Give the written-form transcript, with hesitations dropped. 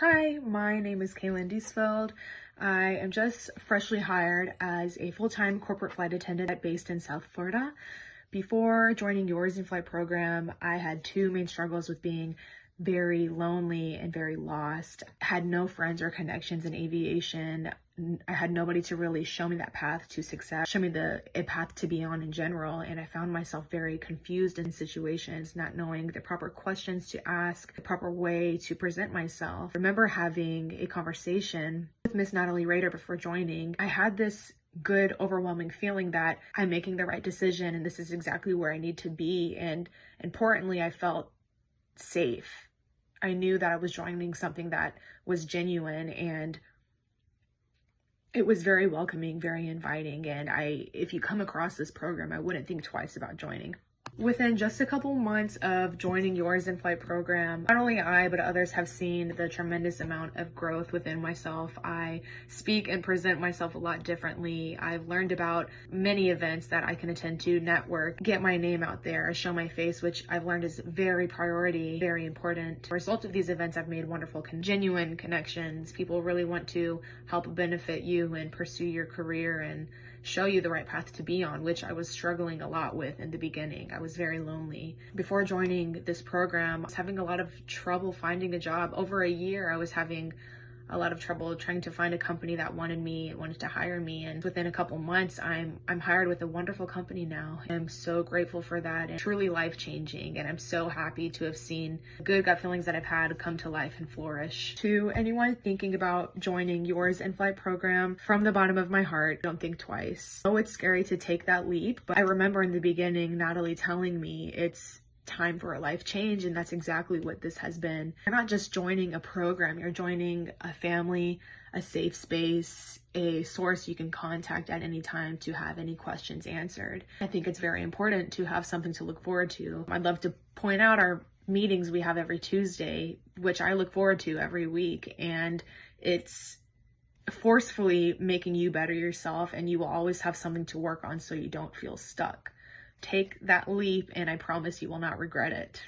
Hi, my name is Kaylin Diesfeld. I am just freshly hired as a full-time corporate flight attendant based in South Florida. Before joining Yours Inflight program, I had two main struggles with being very lonely and very lost. I had no friends or connections in aviation. I had nobody to really show me that path to success, show me a path to be on in general. And I found myself very confused in situations, not knowing the proper questions to ask, the proper way to present myself. I remember having a conversation with Miss Natalie Rader before joining. I had this good, overwhelming feeling that I'm making the right decision and this is exactly where I need to be. And importantly, I felt safe. I knew that I was joining something that was genuine, and it was very welcoming, very inviting. And if you come across this program, I wouldn't think twice about joining. Within just a couple months of joining Yours Inflight program, not only I, but others have seen the tremendous amount of growth within myself. I speak and present myself a lot differently. I've learned about many events that I can attend to, network, get my name out there, show my face, which I've learned is very priority, very important. As a result of these events, I've made wonderful, genuine connections. People really want to help benefit you and pursue your career and show you the right path to be on, which I was struggling a lot with in the beginning. I was very lonely. Before joining this program, I was having a lot of trouble finding a job. Over a year, I was having a lot of trouble trying to find a company that wanted to hire me. And within a couple months, I'm hired with a wonderful company now. I'm so grateful for that, and truly life-changing. And I'm so happy to have seen good gut feelings that I've had come to life and flourish. To anyone thinking about joining Yours Inflight program, from the bottom of my heart, don't think twice. Oh, it's scary to take that leap, but I remember in the beginning, Natalie telling me it's time for a life change, and that's exactly what this has been. You're not just joining a program, you're joining a family, a safe space, a source you can contact at any time to have any questions answered. I think it's very important to have something to look forward to. I'd love to point out our meetings we have every Tuesday, which I look forward to every week, and it's forcefully making you better yourself, and you will always have something to work on so you don't feel stuck. Take that leap, and I promise you will not regret it.